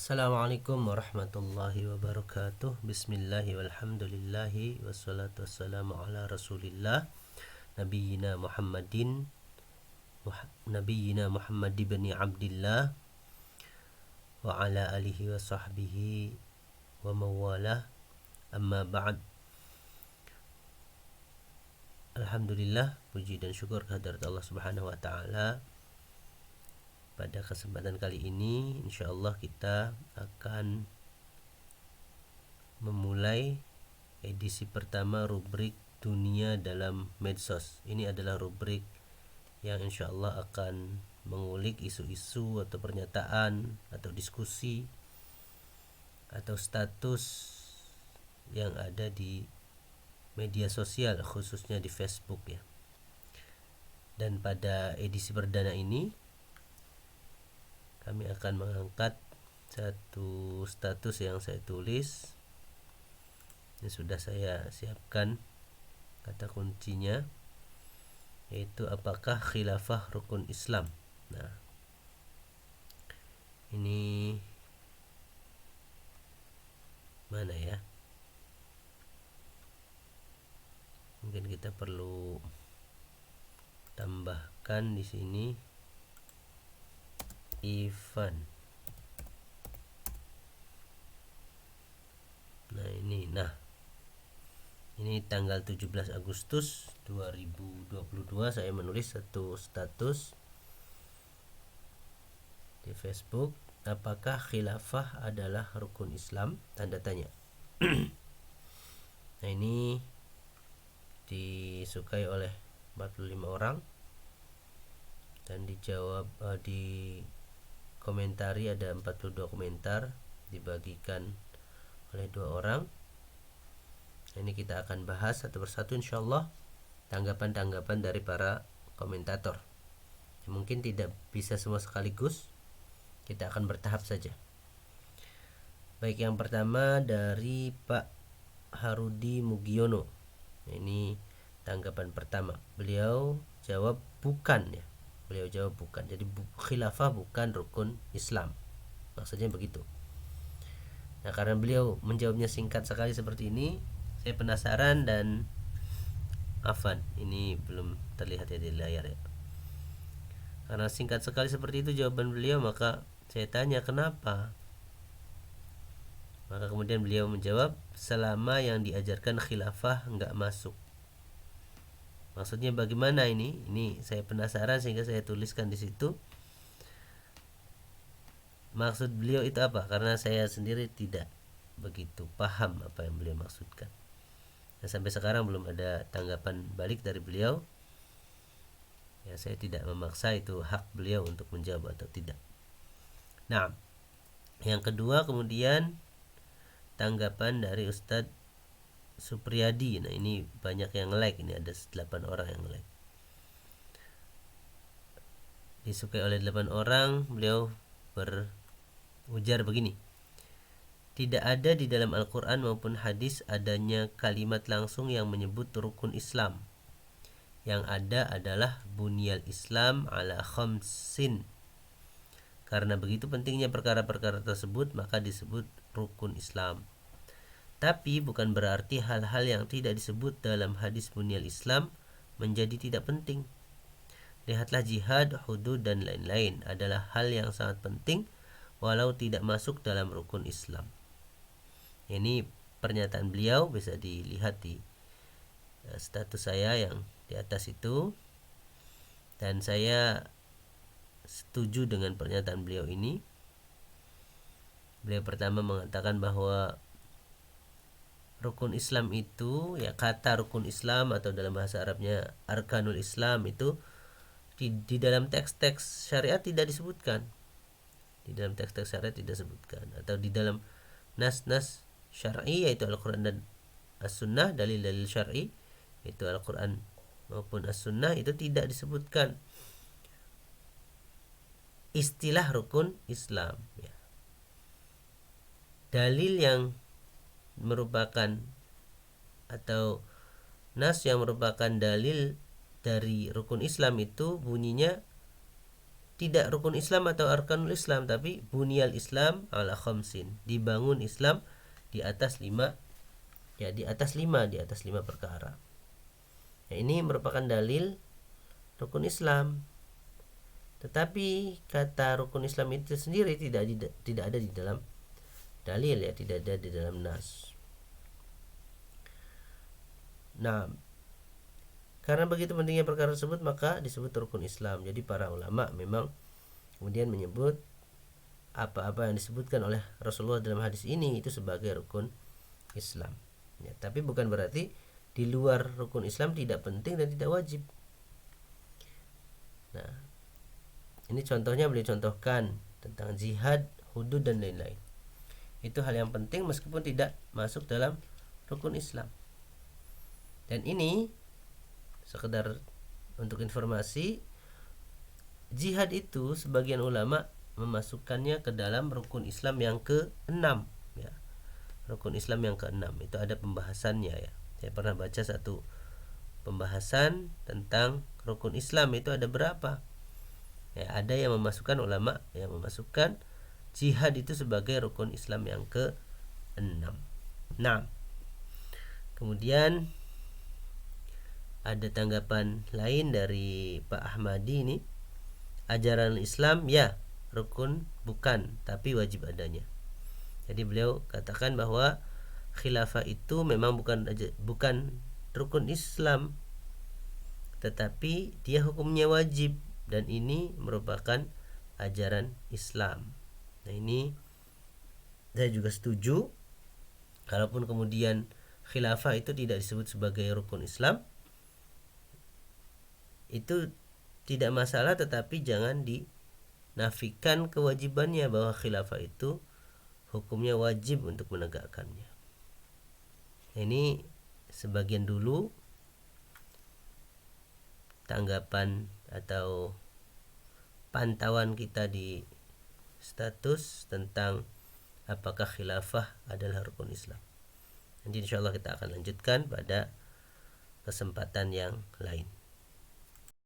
Assalamualaikum warahmatullahi wabarakatuh. Bismillahi walhamdulillahi wassalatu wassalamu ala rasulillah Nabiyyina Muhammad ibn Abdillah wa ala alihi wa sahbihi wa mawalah, amma ba'd. Alhamdulillah, puji dan syukur kehadirat Allah Subhanahu wa taala. Pada kesempatan kali ini insyaallah kita akan memulai edisi pertama rubrik dunia dalam medsos. Ini adalah rubrik yang insyaallah akan mengulik isu-isu atau pernyataan atau diskusi atau status yang ada di media sosial, khususnya di Facebook ya. Dan pada edisi perdana ini kami akan mengangkat satu status yang saya tulis. Ini sudah saya siapkan kata kuncinya, yaitu apakah khilafah rukun Islam. Nah, ini mana ya? Mungkin kita perlu tambahkan di sini Ivan. Ini tanggal 17 Agustus 2022 saya menulis satu status di Facebook, apakah khilafah adalah rukun Islam? Tanda tanya. Nah, ini disukai oleh 45 orang dan dijawab di komentari ada 42 komentar, dibagikan oleh 2 orang. Ini kita akan bahas satu persatu insyaallah tanggapan-tanggapan dari para komentator. Mungkin tidak bisa semua sekaligus, kita akan bertahap saja. Baik, yang pertama dari Pak Harudi Mugiono. Ini tanggapan pertama. Beliau jawab bukan ya. Jadi khilafah bukan rukun Islam. Maksudnya begitu. Nah, karena beliau menjawabnya singkat sekali seperti ini, saya penasaran dan afan, ini belum terlihat ya di layar ya. Karena singkat sekali seperti itu jawaban beliau, maka saya tanya kenapa. Maka kemudian beliau menjawab, selama yang diajarkan khilafah enggak masuk. Maksudnya bagaimana ini? Ini saya penasaran sehingga saya tuliskan di situ. Maksud beliau itu apa? Karena saya sendiri tidak begitu paham apa yang beliau maksudkan. Dan sampai sekarang belum ada tanggapan balik dari beliau. Ya, saya tidak memaksa, itu hak beliau untuk menjawab atau tidak. Nah, yang kedua kemudian tanggapan dari Ustadz Supriyadi. Nah, ini banyak yang like, ini ada 8 orang yang like. Disukai oleh 8 orang, beliau berujar begini. Tidak ada di dalam Al-Quran maupun hadis adanya kalimat langsung yang menyebut rukun Islam. Yang ada adalah bunyal Islam ala khamsin. Karena begitu pentingnya perkara-perkara tersebut, maka disebut rukun Islam. Tapi bukan berarti hal-hal yang tidak disebut dalam hadis bunyal Islam menjadi tidak penting. Lihatlah jihad, hudud dan lain-lain adalah hal yang sangat penting walau tidak masuk dalam rukun Islam. Ini pernyataan beliau, bisa dilihat di status saya yang di atas itu. Dan saya setuju dengan pernyataan beliau ini. Beliau pertama mengatakan bahwa rukun Islam itu, ya kata rukun Islam atau dalam bahasa Arabnya arkanul Islam itu di dalam teks-teks syariat tidak disebutkan. Di dalam teks-teks syariat tidak disebutkan, atau di dalam nas-nas syar'i yaitu Al-Qur'an dan As-Sunnah, dalil-dalil syar'i yaitu Al-Qur'an maupun As-Sunnah, itu tidak disebutkan istilah rukun Islam ya. Dalil yang merupakan atau nas yang merupakan dalil dari rukun Islam itu bunyinya tidak rukun Islam atau arkanul Islam, tapi bunyal Islam ala khamsin, dibangun Islam di atas 5, ya di atas 5 perkara. Nah, ini merupakan dalil rukun Islam. Tetapi kata rukun Islam itu sendiri tidak ada di dalam dalil, ya, tidak ada di dalam nas. Nah, karena begitu pentingnya perkara tersebut maka disebut rukun Islam. Jadi para ulama memang kemudian menyebut apa-apa yang disebutkan oleh Rasulullah dalam hadis ini itu sebagai rukun Islam. Ya, tapi bukan berarti di luar rukun Islam tidak penting dan tidak wajib. Nah, ini contohnya beliau contohkan tentang jihad, hudud dan lain-lain. Itu hal yang penting meskipun tidak masuk dalam rukun Islam. Dan ini sekedar untuk informasi, jihad itu sebagian ulama memasukkannya ke dalam rukun Islam yang ke-6, ya. Rukun Islam yang ke-6 itu ada pembahasannya, ya. Saya pernah baca satu pembahasan tentang rukun Islam itu ada berapa. Ya, ada yang memasukkan ulama yang memasukkan jihad itu sebagai rukun Islam yang ke-6. Nah, kemudian ada tanggapan lain dari Pak Ahmadi ini, ajaran Islam ya rukun bukan, tapi wajib adanya. Jadi beliau katakan bahwa khilafah itu memang bukan rukun Islam, tetapi dia hukumnya wajib dan ini merupakan ajaran Islam. Nah, ini saya juga setuju. Kalaupun kemudian khilafah itu tidak disebut sebagai rukun Islam, itu tidak masalah, tetapi jangan dinafikan kewajibannya bahwa khilafah itu hukumnya wajib untuk menegakkannya. Ini sebagian dulu tanggapan atau pantauan kita di status tentang apakah khilafah adalah rukun Islam. Nanti insyaallah kita akan lanjutkan pada kesempatan yang lain.